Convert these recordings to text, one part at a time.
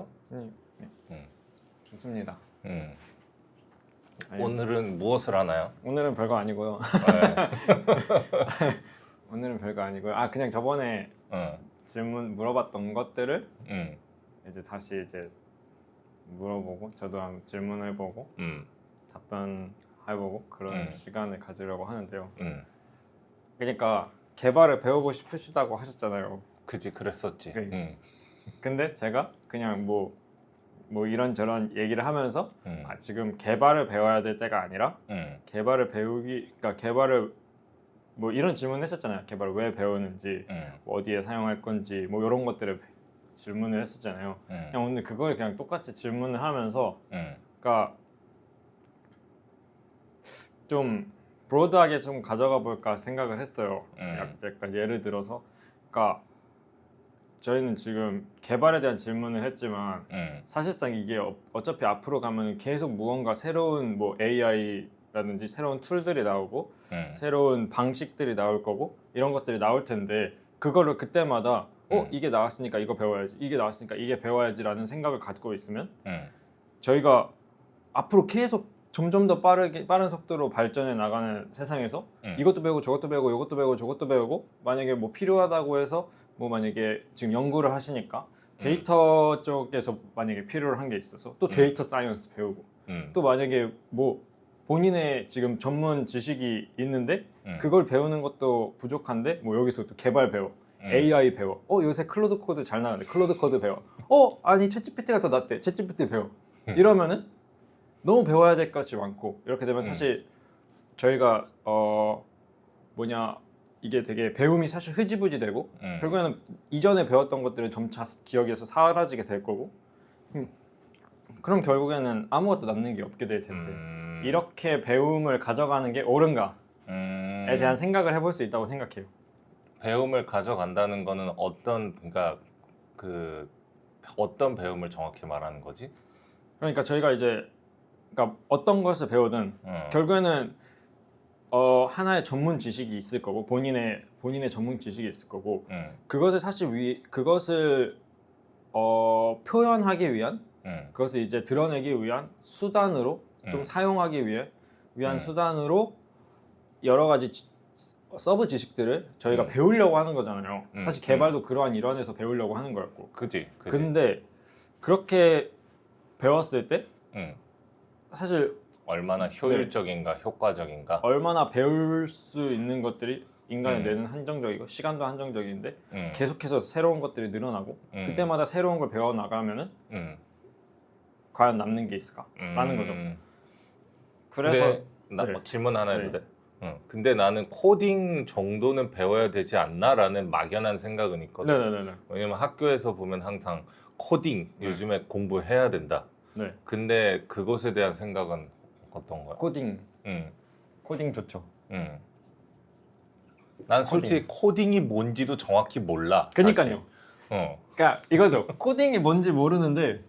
걸로? 네. 좋습니다. 아니, 오늘은 무엇을 하나요? 오늘은 별거 아니고요. 네. 오늘은 별거 아니고요. 아 그냥 저번에 질문 물어봤던 것들을 이제 다시 이제 물어보고 저도 한번 질문해보고 답변해보고 그런 시간을 가지려고 하는데요. 그러니까 개발을 배우고 싶으시다고 하셨잖아요. 그지 그랬었지. 근데 제가 그냥 뭐 이런저런 얘기를 하면서 아, 지금 개발을 배워야 될 때가 아니라 개발을 그러니까 개발을 뭐 이런 질문을 했었잖아요. 개발을 왜 배우는지, 뭐 어디에 사용할 건지, 뭐 이런 것들을 질문을 했었잖아요. 그냥 오늘 그걸 그냥 똑같이 질문을 하면서, 그러니까 좀 브로드하게 좀 가져가 볼까 생각을 했어요. 약간 예를 들어서, 그러니까 저희는 지금 개발에 대한 질문을 했지만 사실상 이게 어차피 앞으로 가면 계속 무언가 새로운 뭐 AI라든지 새로운 툴들이 나오고 새로운 방식들이 나올 거고 이런 것들이 나올 텐데 그거를 그때마다 이게 나왔으니까 이거 배워야지, 이게 나왔으니까 이게 배워야지라는 생각을 갖고 있으면 저희가 앞으로 계속 점점 더 빠른 속도로 발전해 나가는 세상에서 이것도 배우고 저것도 배우고 이것도 배우고 저것도 배우고 만약에 뭐 필요하다고 해서 뭐 만약에 지금 연구를 하시니까 데이터 쪽에서 만약에 필요로 한 게 있어서 또 데이터 사이언스 배우고 또 만약에 뭐 본인의 지금 전문 지식이 있는데 그걸 배우는 것도 부족한데 뭐 여기서 또 개발 배워 AI 배워 요새 클로드 코드 잘 나가는데 클로드 코드 배워 아니 챗GPT가 더 낫대 챗GPT 배워 이러면은 너무 배워야 될 것이 많고 이렇게 되면 사실 저희가 이게 되게 배움이 사실 흐지부지 되고 결국에는 이전에 배웠던 것들은 점차 기억에서 사라지게 될 거고 그럼 결국에는 아무것도 남는 게 없게 될 텐데 이렇게 배움을 가져가는 게 옳은가에 대한 생각을 해볼 수 있다고 생각해요. 배움을 가져간다는 거는 그러니까 어떤 배움을 정확히 말하는 거지? 그러니까 저희가 이제 그러니까 어떤 것을 배우든 결국에는 하나의 전문 지식이 있을 거고 본인의 전문 지식이 있을 거고 그것을 사실 그것을 표현하기 위한 그것을 이제 드러내기 위한 수단으로 좀 사용하기 위한 수단으로 여러 가지 서브 지식들을 저희가 배우려고 하는 거잖아요. 사실 개발도 그러한 일환에서 배우려고 하는 거였고. 그지. 근데 그렇게 배웠을 때 사실 얼마나 효율적인가, 효과적인가. 얼마나 배울 수 있는 것들이 인간의 뇌는 한정적이고 시간도 한정적인데 계속해서 새로운 것들이 늘어나고 그때마다 새로운 걸 배워 나가면은 과연 남는 게 있을까라는 거죠. 그래서 질문 하나 해도 돼? 근데 나는 코딩 정도는 배워야 되지 않나라는 막연한 생각은 있거든. 네네네. 왜냐면 학교에서 보면 항상 코딩 요즘에 공부해야 된다. 근데 그것에 대한 생각은 어떤 거야? 코딩 좋죠. 난 솔직히 코딩이 뭔지도 정확히 몰라. 그러니까요. 그러니까 이거죠. 코딩이 뭔지 모르는데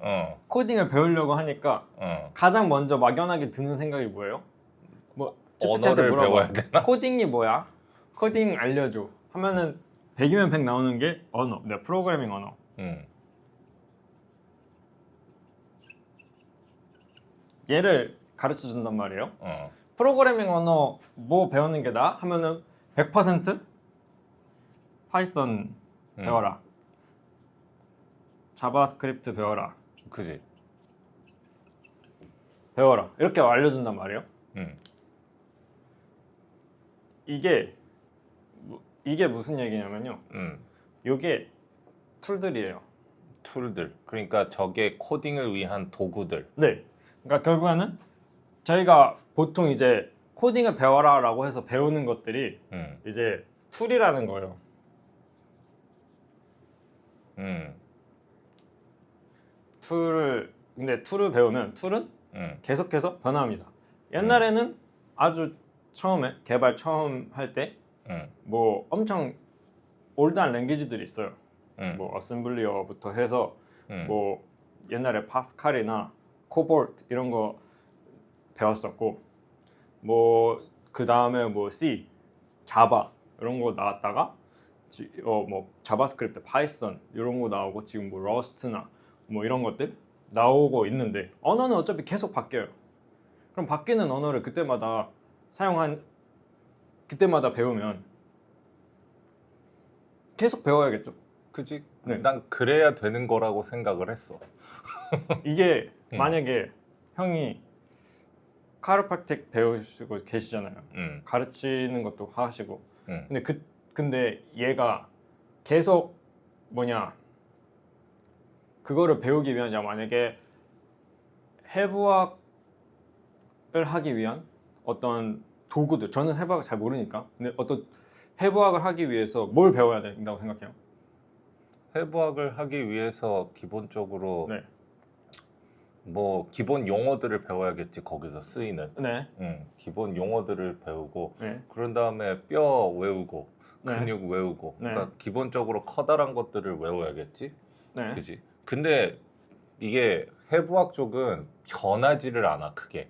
코딩을 배우려고 하니까 가장 먼저 막연하게 드는 생각이 뭐예요? 뭐 언어를 배워야 되나? 코딩이 뭐야? 코딩 알려줘 하면은 100이면 100 나오는 게 언어, 프로그래밍 언어. 얘를 가르쳐 준단 말이에요. 프로그래밍 언어 뭐 배우는 게 나아? 하면은 100% 파이썬 배워라. 자바스크립트 배워라. 그지. 배워라. 이렇게 알려준단 말이에요. 이게 무슨 얘기냐면요. 이게 툴들이에요. 툴들. 그러니까 저게 코딩을 위한 도구들. 네. 그러니까 결국에는 저희가 보통 이제 코딩을 배워라라고 해서 배우는 것들이 이제 툴이라는 거예요. 근데 툴을 배우면 툴은 계속해서 변화합니다. 옛날에는 아주 처음에 개발 처음 할 때 뭐 엄청 올드한 랭귀지들이 있어요. 뭐 어셈블리어부터 해서 뭐 옛날에 파스칼이나 코볼트 이런 거 배웠었고 뭐 그 다음에 뭐 C, 자바 이런 거 나왔다가 뭐 자바스크립트, 파이썬 이런 거 나오고 지금 뭐 러스트나 뭐 이런 것들 나오고 있는데 언어는 어차피 계속 바뀌어요. 그럼 바뀌는 언어를 그때마다 배우면 계속 배워야겠죠. 그지? 네. 난 그래야 되는 거라고 생각을 했어. 이게 만약에 형이 카이로프랙틱 배우시고 계시잖아요. 가르치는 것도 하시고. 근데 얘가 계속 그거를 배우기 위한 만약에 해부학을 하기 위한 어떤 도구들, 저는 해부학을 잘 모르니까, 근데 어떤 해부학을 하기 위해서 뭘 배워야 된다고 생각해요? 해부학을 하기 위해서 기본적으로 네. 뭐 기본 용어들을 배워야겠지. 거기서 쓰이는 네. 기본 용어들을 배우고 네. 그런 다음에 뼈 외우고 네. 근육 외우고 네. 그러니까 기본적으로 커다란 것들을 외워야겠지. 네. 그지? 근데 이게 해부학 쪽은 변하지를 않아 크게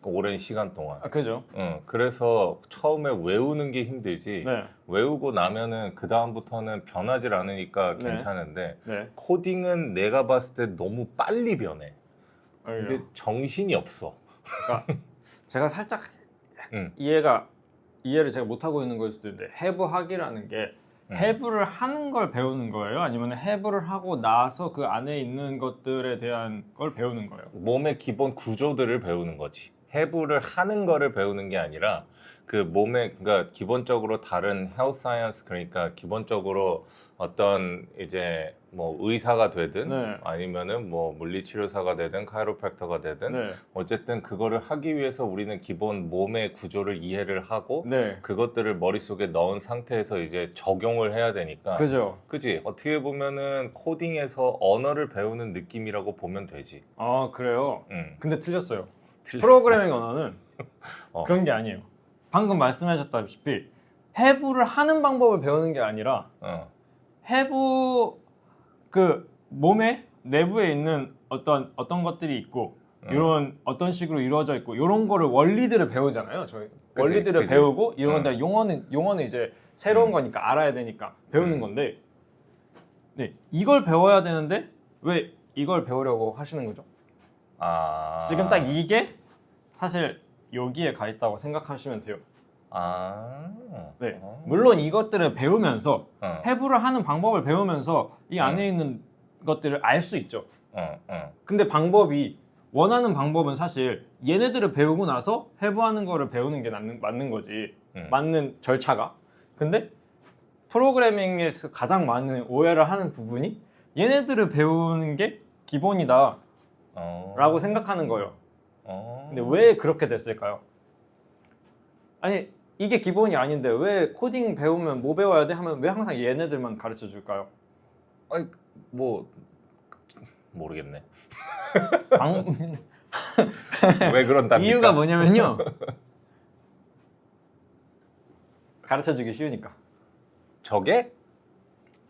오랜 시간 동안. 그죠. 그래서 처음에 외우는 게 힘들지. 네. 외우고 나면은 그 다음부터는 변하질 않으니까 네. 괜찮은데 네. 코딩은 내가 봤을 때 너무 빨리 변해. 근데 그러게요. 정신이 없어. 그러니까 제가 살짝 이해를 제가 못하고 있는 걸 수도 있는데, 해부학이라는 게 해부를 하는 걸 배우는 거예요? 아니면 해부를 하고 나서 그 안에 있는 것들에 대한 걸 배우는 거예요? 몸의 기본 구조들을 배우는 거지. 해부를 하는 거를 배우는 게 아니라 그 몸의 그러니까 기본적으로 다른 헬스 사이언스 그러니까 기본적으로 어떤 이제 뭐 의사가 되든 네. 아니면은 뭐 물리치료사가 되든 카이로프랙터가 되든 네. 어쨌든 그거를 하기 위해서 우리는 기본 몸의 구조를 이해를 하고 네. 그것들을 머릿속에 넣은 상태에서 이제 적용을 해야 되니까. 그죠. 그지? 어떻게 보면은 코딩에서 언어를 배우는 느낌이라고 보면 되지. 아, 그래요? 근데 틀렸어요. 틀려. 프로그래밍 언어는 어. 그런 게 아니에요. 방금 말씀하셨다시피 해부를 하는 방법을 배우는 게 아니라 해부 그 몸의 내부에 있는 어떤 것들이 있고 이런 어떤 식으로 이루어져 있고 이런 거를 원리들을 배우잖아요. 저희 그치, 원리들을 그치. 배우고 이런 건데 용어는 이제 새로운 거니까 알아야 되니까 배우는 건데, 네, 이걸 배워야 되는데 왜 이걸 배우려고 하시는 거죠? 아. 지금 딱 이게 사실 여기에 가 있다고 생각하시면 돼요. 아. 네. 물론 이것들을 배우면서 해부를 하는 방법을 배우면서 이 안에 있는 것들을 알 수 있죠. 근데 원하는 방법은 사실 얘네들을 배우고 나서 해부하는 거를 배우는 게 맞는 거지. 맞는 절차가. 근데 프로그래밍에서 가장 많은 오해를 하는 부분이 얘네들을 배우는 게 기본이다 라고 생각하는 거예요. 근데 왜 그렇게 됐을까요? 아니, 이게 기본이 아닌데 왜 코딩 배우면 뭐 배워야 돼? 하면 왜 항상 얘네들만 가르쳐 줄까요? 아니 뭐 모르겠네. 왜 그런답니까? 이유가 뭐냐면요, 가르쳐 주기 쉬우니까. 저게?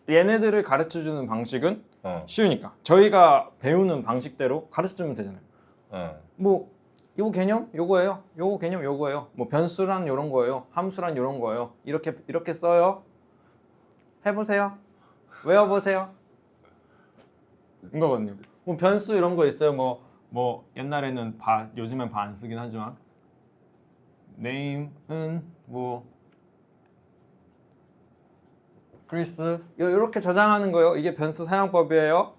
얘네들을 가르쳐 주는 방식은 쉬우니까 저희가 배우는 방식대로 가르쳐 주면 되잖아요. 뭐 요 개념 요거예요. 요거 개념 요거예요. 뭐 변수란 요런 거예요. 함수란 요런 거예요. 이렇게 써요. 해보세요. 외워보세요. 이거거든요. 뭐 변수 이런 거 있어요. 뭐 옛날에는 요즘엔 안 쓰긴 하지만 name은 뭐 크리스 이렇게 저장하는 거예요. 이게 변수 사용법이에요.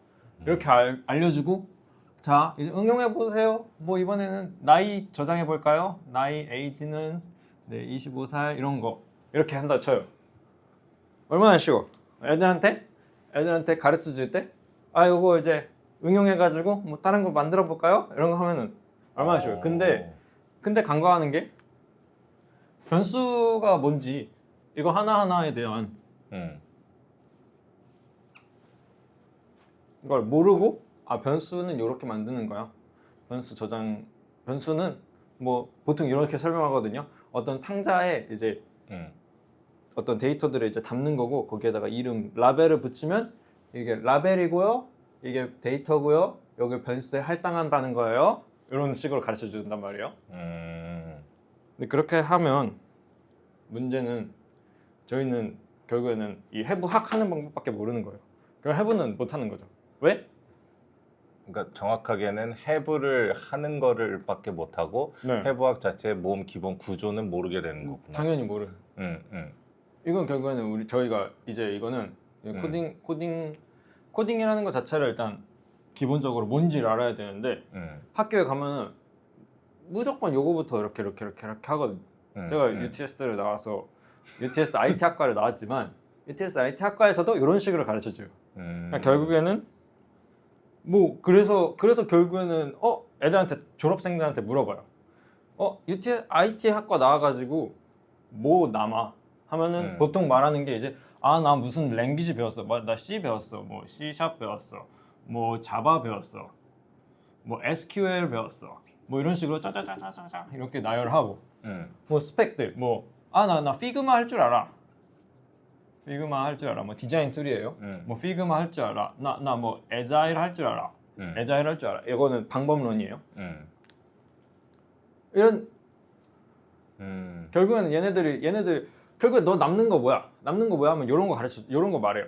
이렇게 알려주고, 자 이제 응용해 보세요. 뭐 이번에는 나이 저장해 볼까요? 나이 age는 25살 이런 거 이렇게 한다 쳐요. 얼마나 쉬워. 애들한테 가르쳐 줄 때 요거 이제 응용해 가지고 뭐 다른 거 만들어 볼까요? 이런 거 하면은 얼마나 쉬워요. 근데 간과하는 게 변수가 뭔지 이거 하나하나에 대한 이걸 모르고 변수는 이렇게 만드는 거야. 변수는 뭐 보통 이렇게 설명하거든요. 어떤 상자에 이제 어떤 데이터들을 이제 담는 거고 거기에다가 이름 라벨을 붙이면 이게 라벨이고요. 이게 데이터고요. 여기 변수에 할당한다는 거예요. 이런 식으로 가르쳐 준단 말이에요. 근데 그렇게 하면 문제는 저희는 결국에는 이 해부학 하는 방법밖에 모르는 거예요. 그럼 해부는 못 하는 거죠. 왜? 그러니까 정확하게는 해부를 하는 거를밖에 못 하고 네. 해부학 자체의 몸 기본 구조는 모르게 되는 거구나. 당연히 모르. 응. 이건 결국에는 저희가 이제 이거는 코딩이라는 것 자체를 일단 기본적으로 뭔지를 알아야 되는데 학교에 가면은 무조건 요거부터 이렇게 하거든. 제가 UTS를 나와서 UTS IT 학과를 나왔지만 UTS IT 학과에서도 이런 식으로 가르쳐줘요. 그러니까 결국에는 뭐 그래서 결국에는 애들한테 졸업생들한테 물어봐요. UTS IT 학과 나와가지고 뭐 남아 하면은 보통 말하는 게 이제 나 무슨 랭귀지 배웠어. 나 C 배웠어. 뭐 C# 배웠어. 뭐 자바 배웠어. 뭐 SQL 배웠어. 뭐 이런 식으로 짜자자자자 이렇게 나열하고 뭐 스펙들 나 피그마 할 줄 알아. 피그마 할 줄 알아. 뭐 디자인 툴이에요. 뭐 피그마 할 줄 알아. 나 뭐 에자일 할 줄 알아. 에자일 할 줄 알아. 이거는 방법론이에요. 이런 결국에는 얘네들 결국에 너 남는 거 뭐야 하면 이런 거 가르쳐, 이런 거 말해요.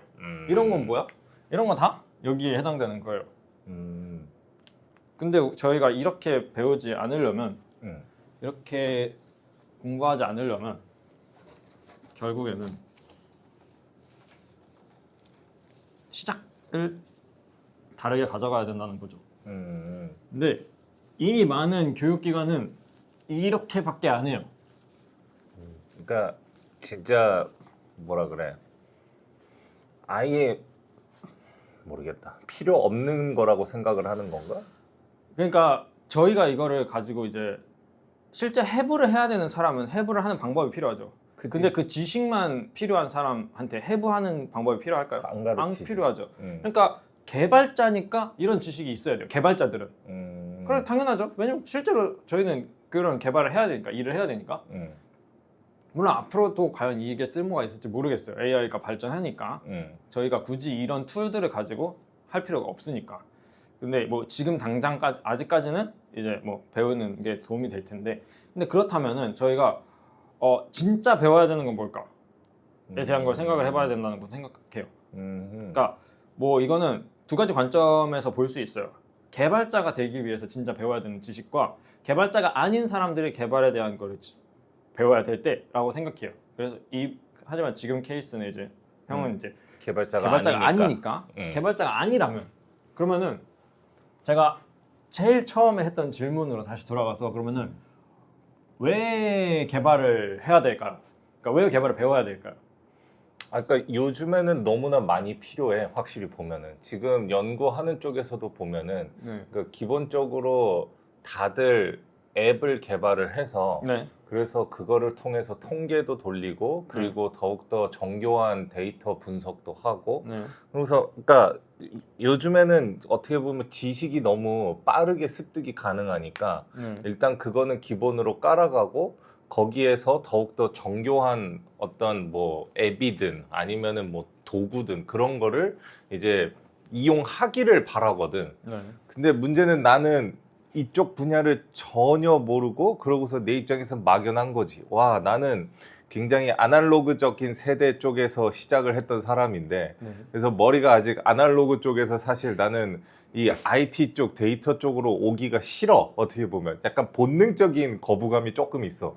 이런 건 뭐야? 이런 거 다 여기에 해당되는 거예요. 근데 저희가 이렇게 배우지 않으려면 이렇게 공부하지 않으려면 결국에는 시작을 다르게 가져가야 된다는 거죠. 근데 이미 많은 교육기관은 이렇게밖에 안 해요. 그러니까 진짜 뭐라 그래, 아예 모르겠다, 필요 없는 거라고 생각을 하는 건가? 그러니까 저희가 이거를 가지고 이제 실제 해부를 해야 되는 사람은 해부를 하는 방법이 필요하죠. 그치. 근데 그 지식만 필요한 사람한테 해부하는 방법이 필요할까요? 안 가르치지. 필요하죠. 그러니까 개발자니까 이런 지식이 있어야 돼요. 개발자들은. 그래 당연하죠. 왜냐면 실제로 저희는 그런 개발을 해야 되니까, 일을 해야 되니까. 물론 앞으로도 과연 이게 쓸모가 있을지 모르겠어요. AI가 발전하니까 저희가 굳이 이런 툴들을 가지고 할 필요가 없으니까. 근데 뭐 지금 당장까지 아직까지는 이제 뭐 배우는 게 도움이 될 텐데, 근데 그렇다면은 저희가 진짜 배워야 되는 건 뭘까에 대한 걸 생각을 해봐야 된다는 거 생각해요. 그러니까 뭐 이거는 두 가지 관점에서 볼 수 있어요. 개발자가 되기 위해서 진짜 배워야 되는 지식과 개발자가 아닌 사람들의 개발에 대한 거를 배워야 될 때라고 생각해요. 그래서 하지만 지금 케이스는 이제 형은 이제 개발자가 아니니까 개발자가 아니라면, 그러면은 제가 제일 처음에 했던 질문으로 다시 돌아가서, 그러면은 왜 개발을 해야 될까요? 그러니까 왜 개발을 배워야 될까요? 그러니까 요즘에는 너무나 많이 필요해. 확실히 보면은 지금 연구하는 쪽에서도 보면은 그러니까 기본적으로 다들 앱을 개발을 해서 그래서 그거를 통해서 통계도 돌리고 그리고 더욱더 정교한 데이터 분석도 하고 그래서 그러니까 요즘에는 어떻게 보면 지식이 너무 빠르게 습득이 가능하니까 일단 그거는 기본으로 깔아가고 거기에서 더욱더 정교한 어떤 뭐 앱이든 아니면은 뭐 도구든 그런 거를 이제 이용하기를 바라거든. 근데 문제는 나는 이쪽 분야를 전혀 모르고 그러고서 내 입장에서 막연한 거지. 와, 나는 굉장히 아날로그적인 세대 쪽에서 시작을 했던 사람인데 그래서 머리가 아직 아날로그 쪽에서 사실 나는 이 IT 쪽 데이터 쪽으로 오기가 싫어. 어떻게 보면 약간 본능적인 거부감이 조금 있어.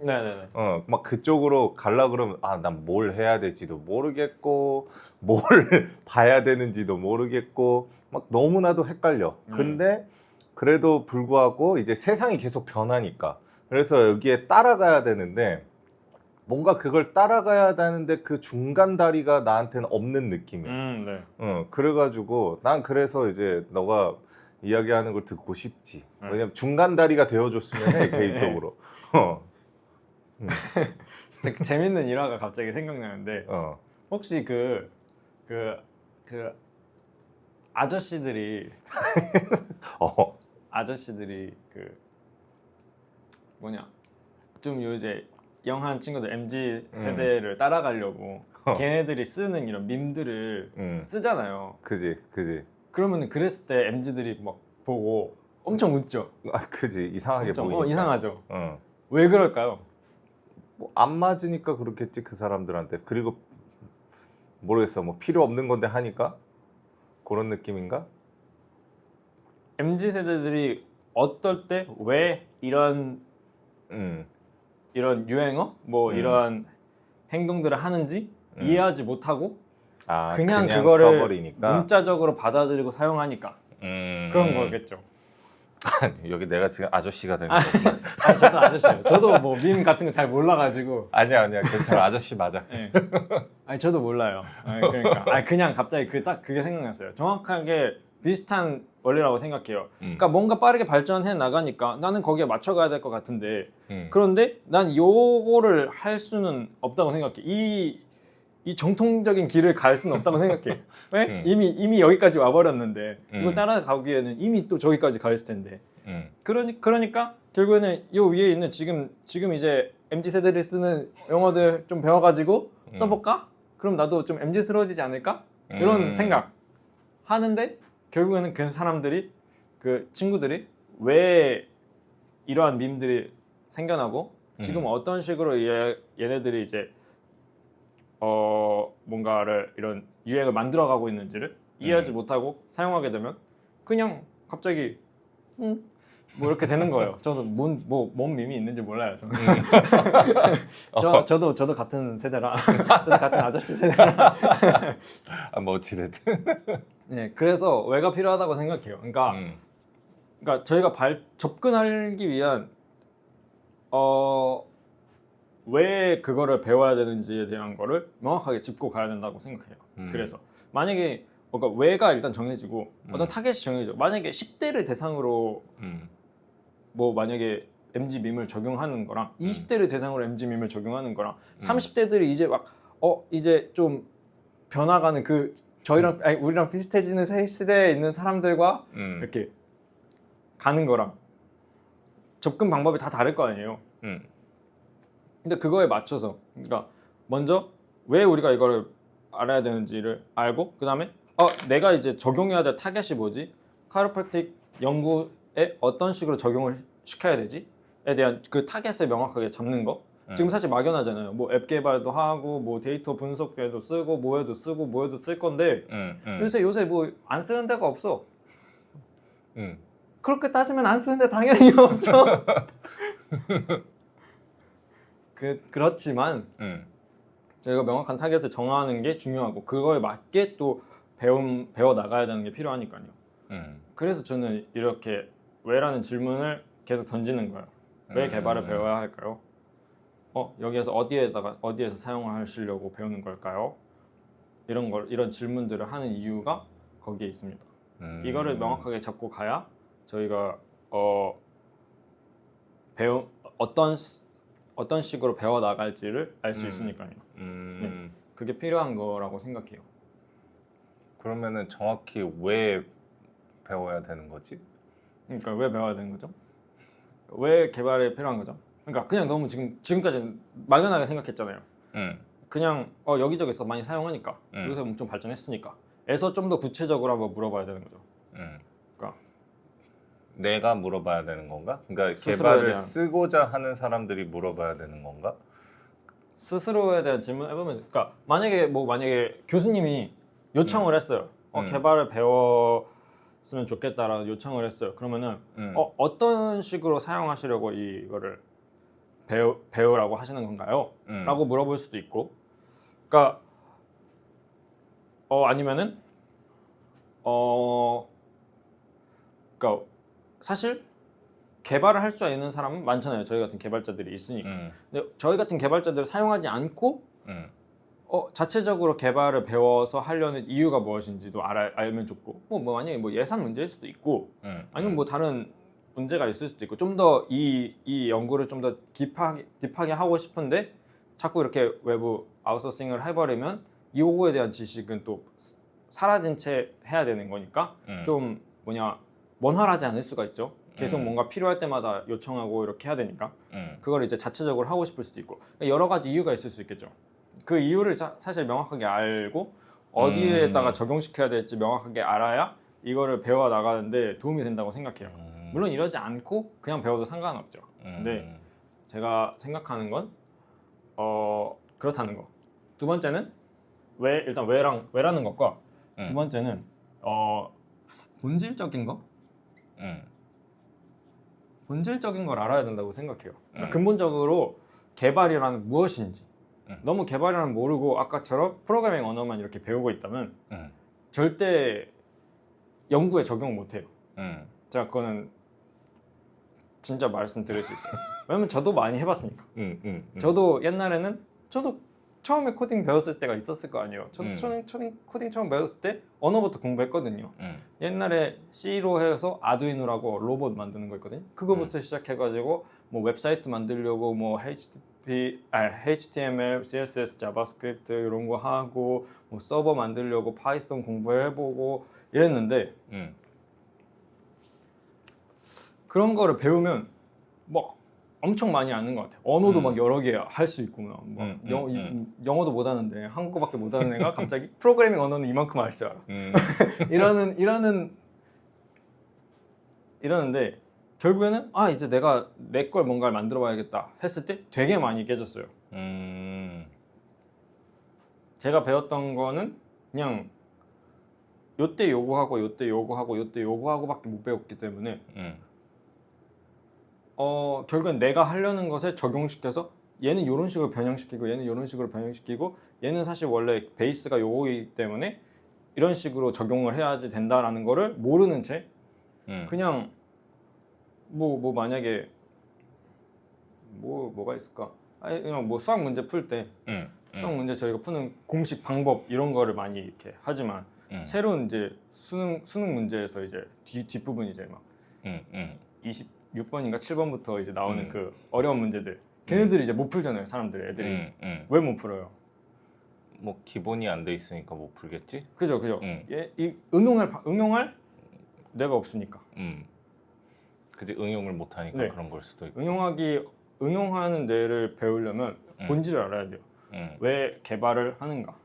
막 그쪽으로 갈라 그러면 난 뭘 해야 될지도 모르겠고 뭘 봐야 되는지도 모르겠고 막 너무나도 헷갈려. 근데 그래도 불구하고 이제 세상이 계속 변하니까 그래서 여기에 따라가야 되는데 뭔가 그걸 따라가야 되는데 그 중간 다리가 나한테는 없는 느낌이야. 그래가지고 난 그래서 이제 너가 이야기하는 걸 듣고 싶지. 왜냐면 중간 다리가 되어줬으면 해 개인적으로. 재밌는 일화가 갑자기 생각나는데 혹시 그 아저씨들이 그 뭐냐 좀 요새 영한 친구들 MZ 세대를 따라가려고 걔네들이 쓰는 이런 밈들을 쓰잖아요. 그지. 그러면 그랬을 때 MZ들이 막 보고 엄청 웃죠. 그지. 이상하게 보이니까. 이상하죠. 왜 그럴까요? 뭐 안 맞으니까 그렇겠지 그 사람들한테. 그리고 모르겠어. 뭐 필요 없는 건데 하니까 그런 느낌인가? MZ 세대들이 어떨 때 왜 이런 이런 유행어 뭐 이런 행동들을 하는지 이해하지 못하고 그냥 그거를 써버리니까. 문자적으로 받아들이고 사용하니까 그런 거겠죠. 여기 내가 지금 아저씨가 되는 거구나. 아니 저도 아저씨예요. 저도 뭐 밈 같은 거 잘 몰라가지고. 아니야 괜찮아. 아저씨 맞아. 네. 아니 저도 몰라요. 아니, 그러니까 그냥 갑자기 딱 그게 생각났어요. 정확하게 비슷한 원리라고 생각해요. 그러니까 뭔가 빠르게 발전해 나가니까 나는 거기에 맞춰가야 될 것 같은데 그런데 난 요거를 할 수는 없다고 생각해. 이 정통적인 길을 갈 수는 없다고 생각해. 왜? 이미 여기까지 와버렸는데 이걸 따라가기에는 이미 또 저기까지 가 있을 텐데. 그러니까 결국에는 요 위에 있는 지금 이제 MZ 세대들이 쓰는 용어들 좀 배워가지고 써볼까? 그럼 나도 좀 MZ스러워지지 않을까? 이런 생각 하는데 결국에는 그 사람들이 그 친구들이 왜 이러한 밈들이 생겨나고 지금 어떤 식으로 얘네들이 이제 뭔가를 이런 유행을 만들어가고 있는지를 이해하지 못하고 사용하게 되면 그냥 갑자기 뭐 이렇게 되는 거예요. 저도 뭔 밈이 있는지 몰라요. 저는. 저도 같은 세대라. 저도 같은 아저씨 세대라. 뭐 어찌됐든. 네, 그래서 왜가 필요하다고 생각해요. 그러니까 저희가 접근하기 위한 왜 그거를 배워야 되는지에 대한 거를 명확하게 짚고 가야 된다고 생각해요. 그래서 만약에 그러니까 왜가 일단 정해지고 어떤 타겟이 정해지고 만약에 10대를 대상으로 뭐 만약에 MZ 밈을 적용하는 거랑 20대를 대상으로 MZ 밈을 적용하는 거랑 30대들이 이제 막 이제 좀 변화가는 그 저희랑 아니, 우리랑 비슷해지는 세대에 있는 사람들과 이렇게 가는 거랑 접근 방법이 다 다를 거 아니에요. 근데 그거에 맞춰서 그러니까 먼저 왜 우리가 이거를 알아야 되는지를 알고 그 다음에 내가 이제 적용해야 될 타겟이 뭐지? 카이로프랙틱 연구에 어떤 식으로 적용을 시켜야 되지? 에 대한 그 타겟을 명확하게 잡는 거. 지금 사실 막연하잖아요. 뭐 앱 개발도 하고 뭐 데이터 분석에도 쓰고 뭐에도 쓰고 뭐에도 쓸 건데 요새 뭐 안 쓰는 데가 없어. 그렇게 따지면 안 쓰는 데 당연히 없죠. 그렇지만 저희가 명확한 타겟을 정하는 게 중요하고 그거에 맞게 또 배워 나가야 되는 게 필요하니까요. 그래서 저는 이렇게 왜라는 질문을 계속 던지는 거예요. 왜 개발을 배워야 할까요? 여기에서 어디에서 사용하시려고 배우는 걸까요? 이런 질문들을 하는 이유가 거기에 있습니다. 이거를 명확하게 잡고 가야 저희가 어떤 식으로 배워 나갈지를 알 수 있으니까요. 네, 그게 필요한 거라고 생각해요. 그러면은 정확히 왜 배워야 되는 거지? 그러니까 왜 배워야 되는 거죠? 왜 개발이 필요한 거죠? 그러니까 그냥 너무 지금까지 막연하게 생각했잖아요. 그냥 여기저기서 많이 사용하니까 요새 엄청 발전했으니까 에서 좀 더 구체적으로 한번 물어봐야 되는 거죠. 그러니까 내가 물어봐야 되는 건가? 그러니까 개발을 쓰고자 하는 사람들이 물어봐야 되는 건가? 스스로에 대한 질문 해보면, 그러니까 만약에 교수님이 요청을 했어요. 개발을 배웠으면 좋겠다라는 요청을 했어요. 그러면은 어떤 식으로 사용하시려고 이거를 배우라고 하시는 건가요? 라고 물어볼 수도 있고, 그러니까 아니면은 그러니까 사실 개발을 할 수 있는 사람은 많잖아요. 저희 같은 개발자들이 있으니까. 근데 저희 같은 개발자들을 사용하지 않고 자체적으로 개발을 배워서 하려는 이유가 무엇인지도 알면 좋고, 뭐 만약에 뭐 예산 문제일 수도 있고, 아니면 뭐 다른 문제가 있을 수도 있고, 좀 더 이 연구를 좀 더 딥하게 하고 싶은데 자꾸 이렇게 외부 아웃소싱을 해버리면 이거에 대한 지식은 또 사라진 채 해야 되는 거니까 좀 원활하지 않을 수가 있죠. 계속 뭔가 필요할 때마다 요청하고 이렇게 해야 되니까 그걸 이제 자체적으로 하고 싶을 수도 있고, 여러 가지 이유가 있을 수 있겠죠. 그 이유를 사실 명확하게 알고 어디에다가 적용시켜야 될지 명확하게 알아야 이거를 배워 나가는데 도움이 된다고 생각해요. 물론 이러지 않고 그냥 배워도 상관없죠. 근데 제가 생각하는 건 그렇다는 거. 두 번째는 일단 왜라는 것과 두 번째는 본질적인 거? 본질적인 걸 알아야 된다고 생각해요. 그러니까 근본적으로 개발이라는 무엇인지 너무 개발이라는 모르고 아까처럼 프로그래밍 언어만 이렇게 배우고 있다면 절대 연구에 적용 못해요. 제가 그거는 진짜 말씀드릴 수 있어요. 왜냐면 저도 많이 해봤으니까. 저도 옛날에는 저도 처음에 코딩 배웠을 때가 있었을 거 아니에요. 저도 코딩 처음 배웠을 때 언어부터 공부했거든요. 옛날에 C로 해서 아두이노라고 로봇 만드는 거 있거든요. 그거부터 시작해가지고 뭐 웹사이트 만들려고 뭐 HTML, CSS, 자바스크립트 이런 거 하고 뭐 서버 만들려고 파이썬 공부해보고 이랬는데 그런 거를 배우면 막 엄청 많이 아는 것 같아요. 언어도 막 여러 개 할 수 있구나. 막 영어도 못 하는데 한국어밖에 못 하는 애가 갑자기 프로그래밍 언어는 이만큼 알 줄 알아. 이러는데 결국에는 아 이제 내가 내 걸 뭔가를 만들어 봐야겠다 했을 때 되게 많이 깨졌어요. 제가 배웠던 거는 그냥 요때 요거하고 요때 요거하고 요때 요거하고밖에 못 배웠기 때문에 결국엔 내가 하려는 것에 적용시켜서 얘는 이런 식으로 변형시키고 얘는 이런 식으로 변형시키고 얘는 사실 원래 베이스가 요거이기 때문에 이런 식으로 적용을 해야지 된다라는 거를 모르는 채 그냥 뭐 만약에 뭐가 있을까? 아니 그냥 뭐 수학 문제 풀 때 수학 문제 저희가 푸는 공식 방법 이런 거를 많이 이렇게 하지만 새로운 이제 수능 문제에서 이제 뒷부분 이제 막 26번인가 7번부터 이제 나오는 그 어려운 문제들 걔네들이 이제 못 풀잖아요. 사람들 애들이 왜 못 풀어요? 뭐 기본이 안 돼 있으니까 못 풀겠지? 그죠. 이 응용할 내가 없으니까. 그지 응용을 못 하니까 네. 그런 걸 수도 있고. 응용하는 뇌를 배우려면 본질을 알아야 돼요. 왜 개발을 하는가?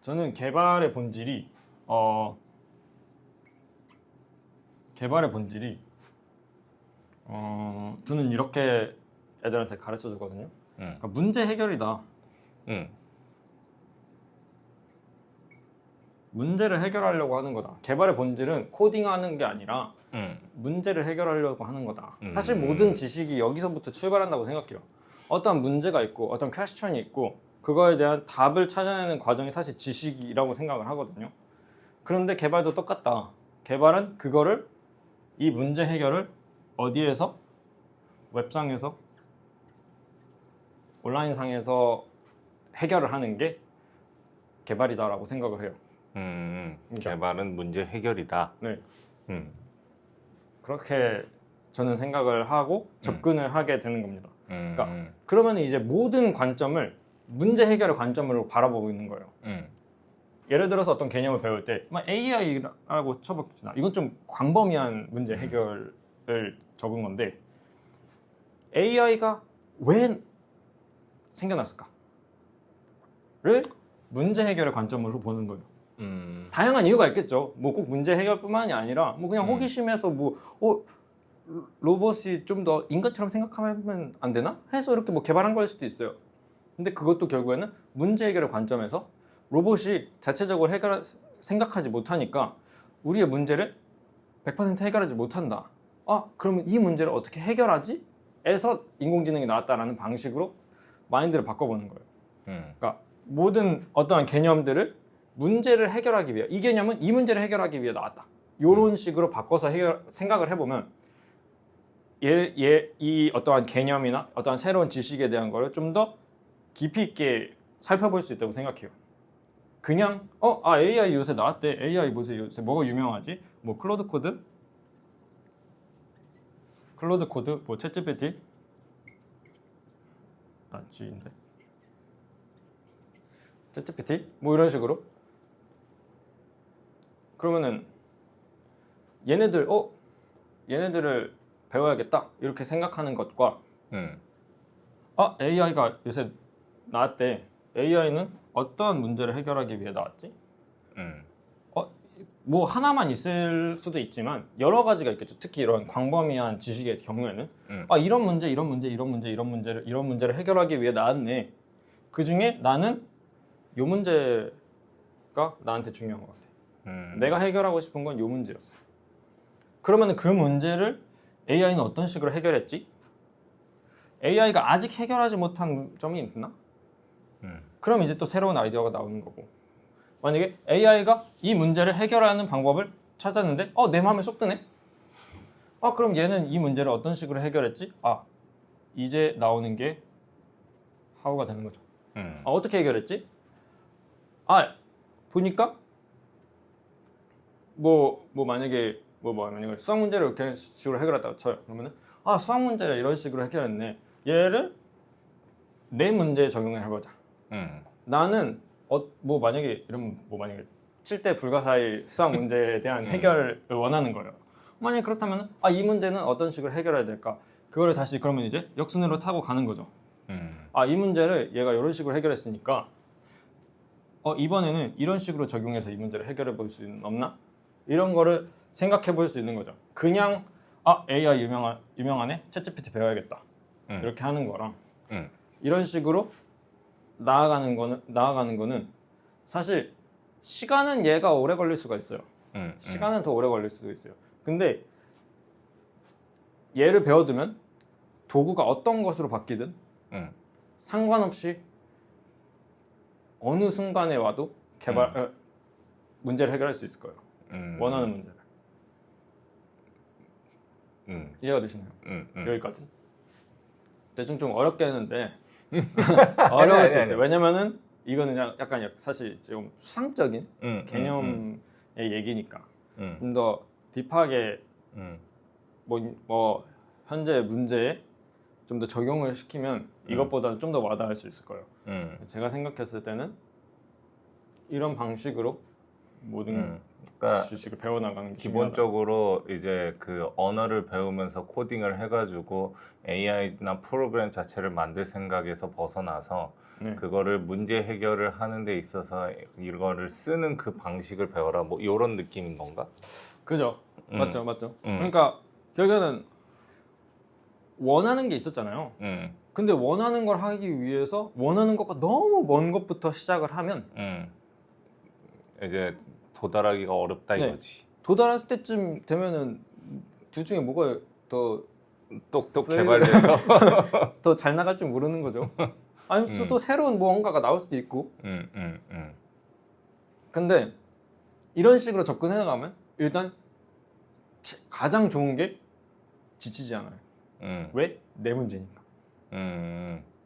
저는 개발의 본질이 저는 이렇게 애들한테 가르쳐 주거든요. 그러니까 문제 해결이다. 문제를 해결하려고 하는 거다. 개발의 본질은 코딩하는 게 아니라 문제를 해결하려고 하는 거다. 사실 모든 지식이 여기서부터 출발한다고 생각해요. 어떤 문제가 있고 어떤 퀘스천이 있고 그거에 대한 답을 찾아내는 과정이 사실 지식이라고 생각을 하거든요. 그런데 개발도 똑같다. 개발은 그거를 이 문제 해결을 어디에서? 웹상에서 온라인상에서 해결을 하는 게 개발이다라고 생각을 해요. 개발은 문제 해결이다. 네. 그렇게 저는 생각을 하고 접근을 하게 되는 겁니다. 그러니까 그러면 이제 모든 관점을 문제 해결의 관점으로 바라보고 있는 거예요. 예를 들어서 어떤 개념을 배울 때 AI라고 쳐봅시다. 이건 좀 광범위한 문제 해결을 적은 건데 AI가 왜 생겨났을까를 문제 해결의 관점으로 보는 거예요. 다양한 이유가 있겠죠. 뭐 꼭 문제 해결뿐만이 아니라 뭐 그냥 호기심에서 뭐 로봇이 좀 더 인간처럼 생각하면 안 되나? 해서 이렇게 뭐 개발한 거일 수도 있어요. 근데 그것도 결국에는 문제 해결의 관점에서 로봇이 자체적으로 생각하지 못하니까 우리의 문제를 100% 해결하지 못한다. 그러면 이 문제를 어떻게 해결하지? 에서 인공지능이 나왔다라는 방식으로 마인드를 바꿔보는 거예요. 그러니까 모든 어떠한 개념들을 문제를 해결하기 위해 이 개념은 이 문제를 해결하기 위해 나왔다. 이런 식으로 바꿔서 생각을 해보면 이 어떠한 개념이나 어떠한 새로운 지식에 대한 거를 좀 더 깊이 있게 살펴볼 수 있다고 생각해요. 그냥 AI 요새 나왔대. AI 요새 뭐가 유명하지? 뭐 클로드 코드, 뭐 챗GPT, G인데 챗GPT 뭐 이런 식으로 그러면은 얘네들을 배워야겠다 이렇게 생각하는 것과 AI가 요새 나왔대. AI는 어떠한 문제를 해결하기 위해 나왔지? 뭐 하나만 있을 수도 있지만 여러 가지가 있겠죠. 특히 이런 광범위한 지식의 경우에는 이런 문제를 해결하기 위해 나왔네. 그 중에 나는 요 문제가 나한테 중요한 것 같아. 내가 해결하고 싶은 건 요 문제였어. 그러면 그 문제를 AI는 어떤 식으로 해결했지? AI가 아직 해결하지 못한 점이 있나? 그럼 이제 또 새로운 아이디어가 나오는 거고. 만약에 AI가 이 문제를 해결하는 방법을 찾았는데 내 마음에 쏙 드네? 그럼 얘는 이 문제를 어떤 식으로 해결했지? 이제 나오는 게 하우가 되는 거죠. 어떻게 해결했지? 보니까 만약에 수학 문제를 이렇게 식으로 해결했다고 쳐요. 그러면은 수학 문제를 이런 식으로 해결했네. 얘를 내 문제에 적용을 해보자. 나는 만약에 7대 불가사의 수학 문제에 대한 해결을 원하는 거예요. 만약 그렇다면 이 문제는 어떤 식으로 해결해야 될까? 그거를 다시 그러면 이제 역순으로 타고 가는 거죠. 이 문제를 얘가 이런 식으로 해결했으니까 이번에는 이런 식으로 적용해서 이 문제를 해결해 볼 수 없나? 이런 거를 생각해 볼 수 있는 거죠. 그냥 AI 유명하네? 챗GPT 배워야겠다. 이렇게 하는 거랑 이런 식으로 나아가는 거는 사실 시간은 얘가 오래 걸릴 수가 있어요. 시간은 더 오래 걸릴 수도 있어요. 근데 얘를 배워두면 도구가 어떤 것으로 바뀌든 상관없이 어느 순간에 와도 문제를 해결할 수 있을 거예요. 원하는 문제를. 이해가 되시나요? 여기까지. 대충 좀 어렵게 했는데 어려울 수 있어요. 왜냐면은 이거는 약간 사실 좀 수상적인 개념의 얘기니까 좀 더 딥하게 현재 문제에 좀 더 적용을 시키면 이것보다는 좀 더 와닿을 수 있을 거예요. 제가 생각했을 때는 이런 방식으로 모든 그러니까 지식을 배워나가는 게 기본적으로 이제 그 언어를 배우면서 코딩을 해가지고 AI나 프로그램 자체를 만들 생각에서 벗어나서 그거를 문제 해결을 하는 데 있어서 이거를 쓰는 그 방식을 배워라 이런 느낌인 건가? 그죠? 맞죠. 그러니까 결국에는 원하는 게 있었잖아요. 근데 원하는 걸 하기 위해서 원하는 것과 너무 먼 것부터 시작을 하면 이제 도달하기가 어렵다 이거지. 도달할 때쯤 되면은 둘 중에 뭐가 더 똑똑 개발돼서 더 잘 나갈지 모르는 거죠. 아니면 또 새로운 뭔가가 나올 수도 있고. 근데 이런 식으로 접근해 나가면 일단 가장 좋은 게 지치지 않아요. 왜? 내 문제니까.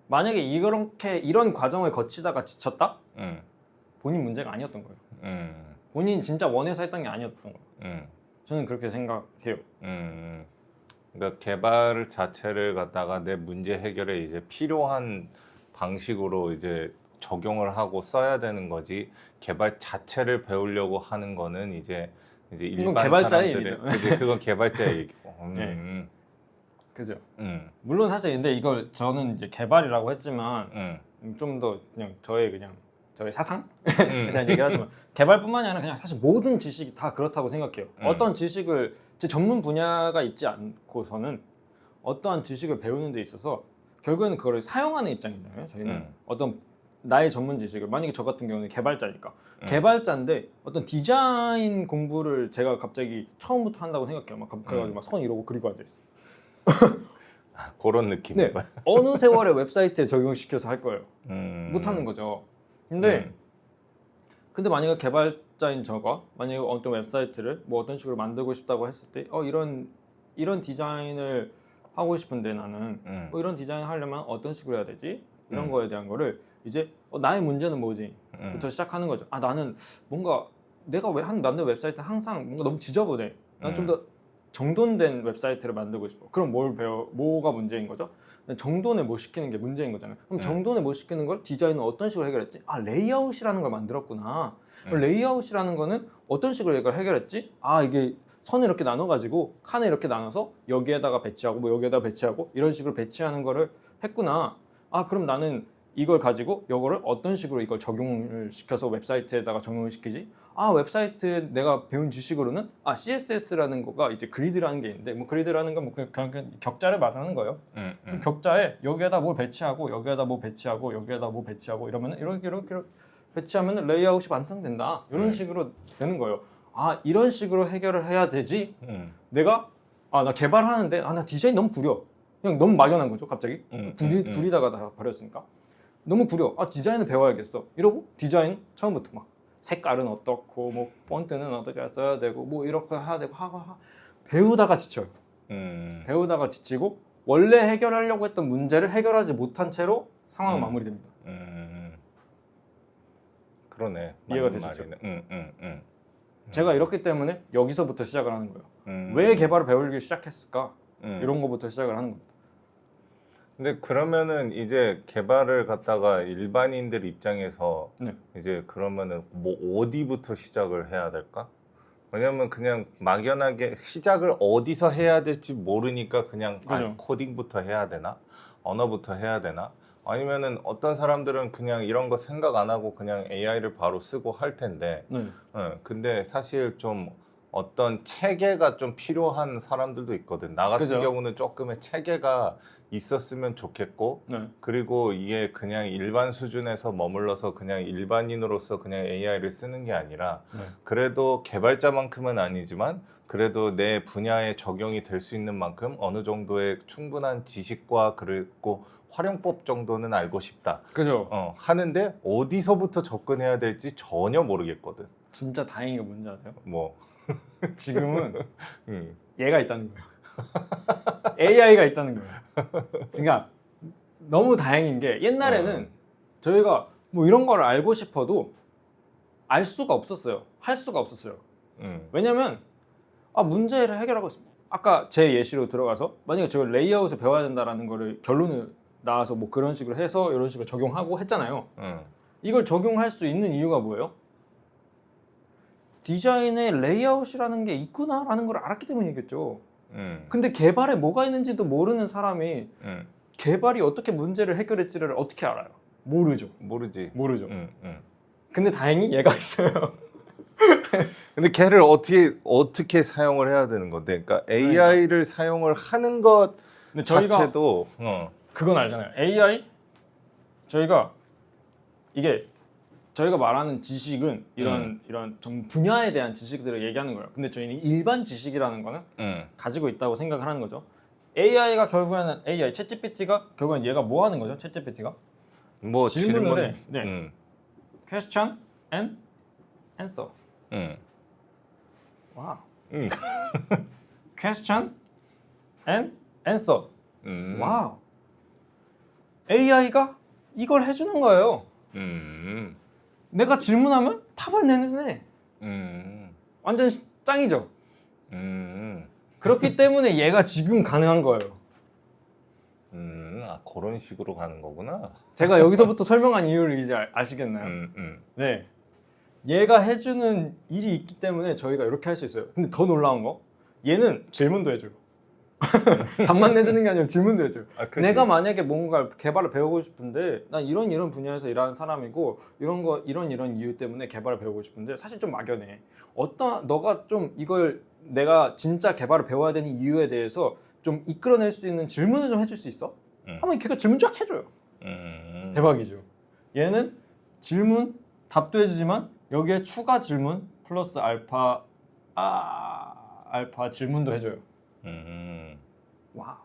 만약에 이런 과정을 거치다가 지쳤다? 본인 문제가 아니었던 거예요. 본인이 진짜 원해서 했던 게 아니었던 거예요. 저는 그렇게 생각해요. 그러니까 개발 자체를 갖다가 내 문제 해결에 이제 필요한 방식으로 이제 적용을 하고 써야 되는 거지. 개발 자체를 배우려고 하는 거는 이제 일반 개발자의 사람들의 얘기죠. 그건 개발자의 얘기고. 그죠. 물론 사실 근데 이걸 저는 이제 개발이라고 했지만 좀 더 그냥 저의 사상에 대한 얘기를 하지만 개발뿐만이 아니라 그냥 사실 모든 지식이 다 그렇다고 생각해요. 어떤 지식을 제 전문 분야가 있지 않고서는 어떠한 지식을 배우는 데 있어서 결국에는 그걸 사용하는 입장이잖아요. 저희는 어떤 나의 전문 지식을 만약에 저 같은 경우는 개발자니까 개발자인데 어떤 디자인 공부를 제가 갑자기 처음부터 한다고 생각해요. 그래가지고 막 선 이러고 그리고 앉아 있어. 그런 느낌. 네. 어느 세월에 웹사이트에 적용시켜서 할 거예요. 못 하는 거죠. 근데 만약에 개발자인 저가 만약에 어떤 웹사이트를 어떤 식으로 만들고 싶다고 했을 때 이런 디자인을 하고 싶은데 나는 이런 디자인을 하려면 어떤 식으로 해야 되지? 이런 거에 대한 거를 이제 나의 문제는 뭐지? 부터 시작하는 거죠. 나는 뭔가 내가 왜 만든 웹사이트 항상 뭔가 너무 지저분해. 난 좀 더 정돈된 웹사이트를 만들고 싶어. 그럼 뭐가 문제인 거죠? 정돈을 못 시키는 게 문제인 거잖아요. 그럼 정돈을 못 시키는 걸 디자인은 어떤 식으로 해결했지? 레이아웃이라는 걸 만들었구나. 레이아웃이라는 거는 어떤 식으로 이걸 해결했지? 이게 선을 이렇게 나눠가지고 칸을 이렇게 나눠서 여기에다가 배치하고 여기에다가 배치하고 이런 식으로 배치하는 거를 했구나. 그럼 나는 이걸 가지고 이거를 어떤 식으로 이걸 적용을 시켜서 웹사이트에다가 적용을 시키지? 웹사이트 내가 배운 지식으로는 CSS라는 거가 이제 그리드라는 게 있는데 그리드라는 건 그냥 격자를 말하는 거예요. 그럼 격자에 여기에다 뭘 배치하고 여기에다 뭐 배치하고 여기에다 뭐 배치하고 이러면은 이렇게 배치하면은 레이아웃이 완성된다. 이런 식으로 되는 거예요. 이런 식으로 해결을 해야 되지. 내가 나 개발하는데 나 디자인 너무 구려. 그냥 너무 막연한 거죠. 갑자기 구리다가 다 버렸으니까 너무 구려. 디자인을 배워야겠어. 이러고 디자인 처음부터 막 색깔은 어떻고 뭐 폰트는 어떻게 써야 되고 뭐 이렇게 해야 되고 배우다가 지쳐요. 배우다가 지치고 원래 해결하려고 했던 문제를 해결하지 못한 채로 상황은 마무리됩니다. 그러네. 이해가 맞는 되시죠? 말이네. 제가 이렇기 때문에 여기서부터 시작을 하는 거예요. 왜 개발을 배우기 시작했을까? 이런 거부터 시작을 하는 겁니다. 근데 그러면은 이제 개발을 갖다가 일반인들 입장에서 네. 이제 그러면은 뭐 어디부터 시작을 해야 될까? 왜냐면 그냥 막연하게 시작을 어디서 해야 될지 모르니까 그냥 그죠. 코딩부터 해야 되나? 언어부터 해야 되나? 아니면은 어떤 사람들은 그냥 이런 거 생각 안 하고 그냥 AI를 바로 쓰고 할 텐데 네. 근데 사실 좀 어떤 체계가 좀 필요한 사람들도 있거든. 나 같은 그죠. 경우는 조금의 체계가 있었으면 좋겠고 네. 그리고 이게 그냥 일반 수준에서 머물러서 그냥 일반인으로서 그냥 AI를 쓰는 게 아니라 네. 그래도 개발자만큼은 아니지만 그래도 내 분야에 적용이 될 수 있는 만큼 어느 정도의 충분한 지식과 그리고 활용법 정도는 알고 싶다. 그죠. 하는데 어디서부터 접근해야 될지 전혀 모르겠거든. 진짜 다행인 게 뭔지 아세요? 뭐 지금은 얘가 있다는 거예요. AI가 있다는 거예요. 그러니까 너무 다행인 게 옛날에는 저희가 뭐 이런 걸 알고 싶어도 알 수가 없었어요. 할 수가 없었어요. 왜냐면 문제를 해결하고 있습니다. 아까 제 예시로 들어가서 만약에 제가 레이아웃을 배워야 된다라는 거를 결론을 나와서 뭐 그런 식으로 해서 이런 식으로 적용하고 했잖아요. 이걸 적용할 수 있는 이유가 뭐예요? 디자인에 레이아웃이라는 게 있구나라는 걸 알았기 때문이겠죠. 근데 개발에 뭐가 있는지도 모르는 사람이 개발이 어떻게 문제를 해결했지를 어떻게 알아요? 모르죠. 모르지. 모르죠. 근데 다행히 얘가 있어요. 근데 걔를 어떻게 사용을 해야 되는 건데? 그러니까 AI를 사용을 하는 것 근데 저희가 자체도 그건 알잖아요. AI 저희가 이게 저희가 말하는 지식은 이런 전 분야에 대한 지식들을 얘기하는 거예요. 근데 저희는 일반 지식이라는 거는 가지고 있다고 생각을 하는 거죠. AI가 결국에는 AI 챗GPT가 결국엔 얘가 뭐 하는 거죠? 챗GPT가 뭐 질문을 해. 질문, 네. Question and answer. 와. Question and answer. 와우. AI가 이걸 해주는 거예요. 내가 질문하면 답을 내는 애. 완전 짱이죠. 그렇기 때문에 얘가 지금 가능한 거예요. 그런 식으로 가는 거구나. 제가 여기서부터 설명한 이유를 이제 아시겠나요? 네. 얘가 해주는 일이 있기 때문에 저희가 이렇게 할 수 있어요. 근데 더 놀라운 거 얘는 질문도 해줘요. 답만 내주는 게 아니라 질문도 해줘요. 내가 만약에 뭔가 개발을 배우고 싶은데 난 이런 분야에서 일하는 사람이고 이런 이유 때문에 개발을 배우고 싶은데 사실 좀 막연해. 너가 좀 이걸 내가 진짜 개발을 배워야 되는 이유에 대해서 좀 이끌어낼 수 있는 질문을 좀 해줄 수 있어? 하면 걔가 질문 쫙 해줘요. 대박이죠. 얘는 질문 답도 해주지만 여기에 추가 질문 플러스 알파 질문도 해줘요. 와우.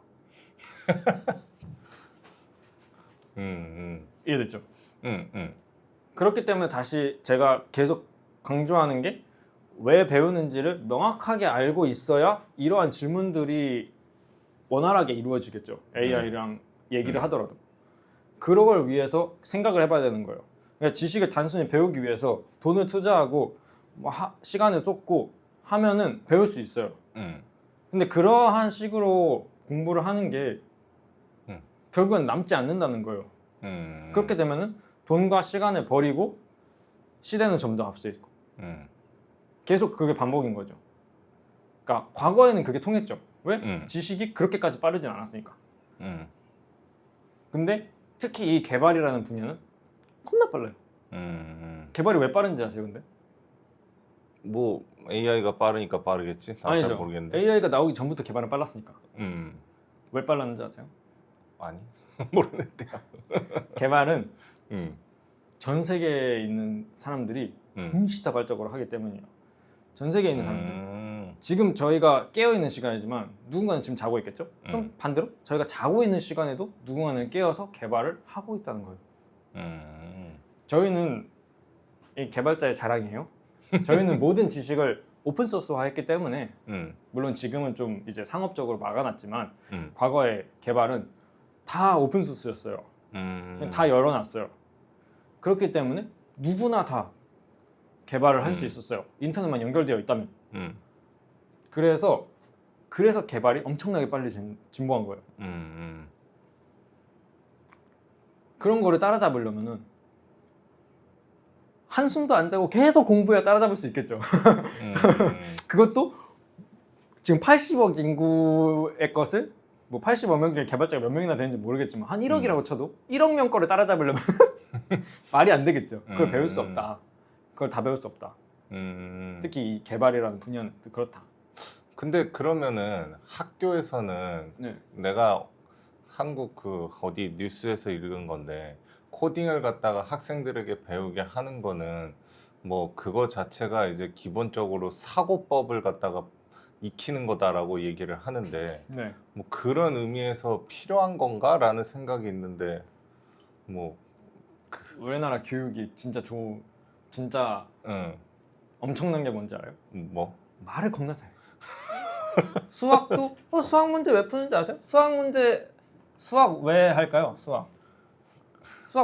이해됐죠? 그렇기 때문에 다시 제가 계속 강조하는 게 왜 배우는지를 명확하게 알고 있어야 이러한 질문들이 원활하게 이루어지겠죠. AI랑 얘기를 하더라도. 그런 걸 위해서 생각을 해봐야 되는 거예요. 그러니까 지식을 단순히 배우기 위해서 돈을 투자하고 시간을 쏟고 하면은 배울 수 있어요. 근데 그러한 식으로 공부를 하는 게 결국엔 남지 않는다는 거예요. 그렇게 되면은 돈과 시간을 버리고 시대는 좀 더 앞서 있고 계속 그게 반복인 거죠. 그러니까 과거에는 그게 통했죠. 왜? 지식이 그렇게까지 빠르진 않았으니까. 근데 특히 이 개발이라는 분야는 겁나 빨라요. 개발이 왜 빠른지 아세요? 근데? 뭐 AI가 빠르니까 빠르겠지. 잘 아니죠. 모르겠는데. AI가 나오기 전부터 개발은 빨랐으니까. 왜 빨랐는지 아세요? 아니 모르는데요. 개발은 전 세계에 있는 사람들이 동시다발적으로 하기 때문이에요. 전 세계에 있는 사람들. 지금 저희가 깨어 있는 시간이지만 누군가는 지금 자고 있겠죠? 그럼 음. 반대로 저희가 자고 있는 시간에도 누군가는 깨어서 개발을 하고 있다는 거예요. 저희는 이 개발자의 자랑이에요. 저희는 모든 지식을 오픈 소스화했기 때문에 물론 지금은 좀 이제 상업적으로 막아놨지만 과거의 개발은 다 오픈 소스였어요. 다 열어놨어요. 그렇기 때문에 누구나 다 개발을 할 수 있었어요. 인터넷만 연결되어 있다면. 그래서 개발이 엄청나게 빨리 진보한 거예요. 그런 거를 따라잡으려면은 한숨도 안 자고 계속 공부해야 따라잡을 수 있겠죠. 그것도 지금 80억 인구의 것을 뭐 80억 명 중에 개발자가 몇 명이나 되는지 모르겠지만 한 1억이라고 쳐도 1억 명 거를 따라잡으려면 말이 안 되겠죠. 그걸 배울 수 없다. 그걸 다 배울 수 없다. 특히 이 개발이라는 분야는 그렇다. 근데 그러면은 학교에서는 네. 내가 한국 그 어디 뉴스에서 읽은 건데 코딩을 갖다가 학생들에게 배우게 하는 거는 뭐 그거 자체가 이제 기본적으로 사고법을 갖다가 익히는 거다라고 얘기를 하는데 네. 뭐 그런 의미에서 필요한 건가라는 생각이 있는데 뭐 우리나라 교육이 진짜 응, 엄청난 게 뭔지 알아요? 뭐 말을 겁나 잘해. 수학도 수학 문제 왜 푸는지 아세요? 수학 왜 할까요? 수학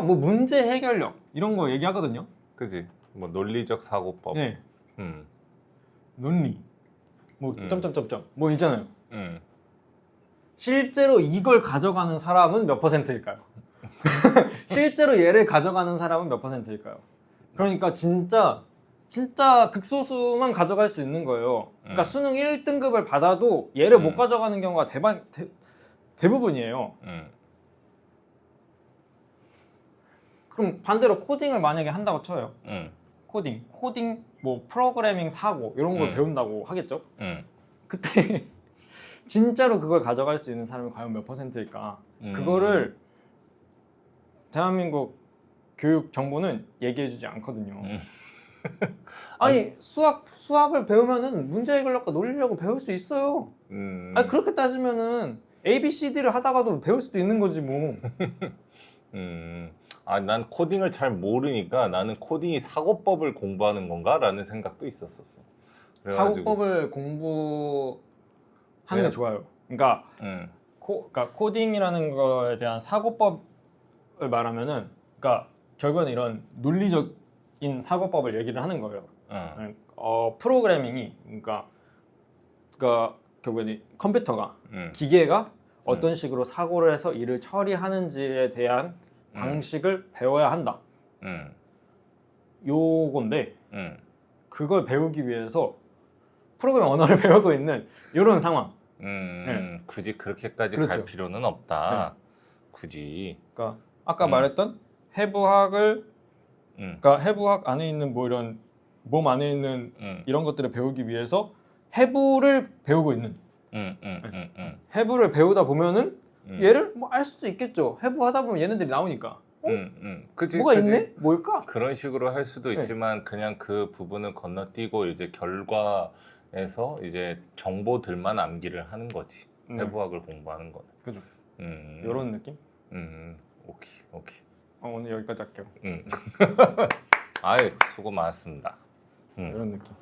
뭐 문제 해결력 이런 거 얘기하거든요. 그지 뭐 논리적 사고법 네. 음, 논리 뭐 점점점점 뭐 있잖아요. 음. 실제로 이걸 가져가는 사람은 몇 %일까요? 실제로 얘를 가져가는 사람은 몇 %일까요? 그러니까 진짜 극소수만 가져갈 수 있는 거예요. 그러니까 수능 1등급을 받아도 얘를 못 가져가는 경우가 대부분이에요. 그럼 반대로 코딩을 만약에 한다고 쳐요. 코딩 뭐 프로그래밍 사고 이런 걸 배운다고 하겠죠. 그때 진짜로 그걸 가져갈 수 있는 사람이 과연 몇 %일까? 그거를 대한민국 교육 정부는 얘기해주지 않거든요. 아니 수학을 배우면은 문제 해결력과 논리력을 배울 수 있어요. 아니 그렇게 따지면은 ABCD를 하다가도 배울 수도 있는 거지 뭐. 난 코딩을 잘 모르니까 나는 코딩이 사고법을 공부하는 건가라는 생각도 있었었어. 그래가지고, 사고법을 공부하는 게 좋아요. 그러니까, 그러니까 코딩이라는 거에 대한 사고법을 말하면은, 그러니까 결국은 이런 논리적인 사고법을 얘기를 하는 거예요. 프로그래밍이 그러니까 결국엔 컴퓨터가 기계가 어떤 식으로 사고를 해서 일을 처리하는지에 대한 방식을 배워야 한다. 요건데 그걸 배우기 위해서 프로그래밍 언어를 배우고 있는 이런 상황. 네. 굳이 그렇게까지 그렇죠. 갈 필요는 없다. 네. 굳이. 그러니까 아까 말했던 해부학을 그러니까 해부학 안에 있는 뭐 이런 몸 안에 있는 이런 것들을 배우기 위해서 해부를 배우고 있는. 해부를 배우다 보면은 얘를 뭐 알 수도 있겠죠. 해부하다 보면 얘네들이 나오니까. 그치, 뭐가 그치. 있네? 뭘까? 그런 식으로 할 수도 있지만 그냥 그 부분을 건너뛰고 이제 결과에서 이제 정보들만 암기를 하는 거지. 해부학을 공부하는 거는. 그죠. 이런 느낌? 오케이. 오늘 여기까지 할게요. 아유, 수고 많았습니다. 이런 느낌.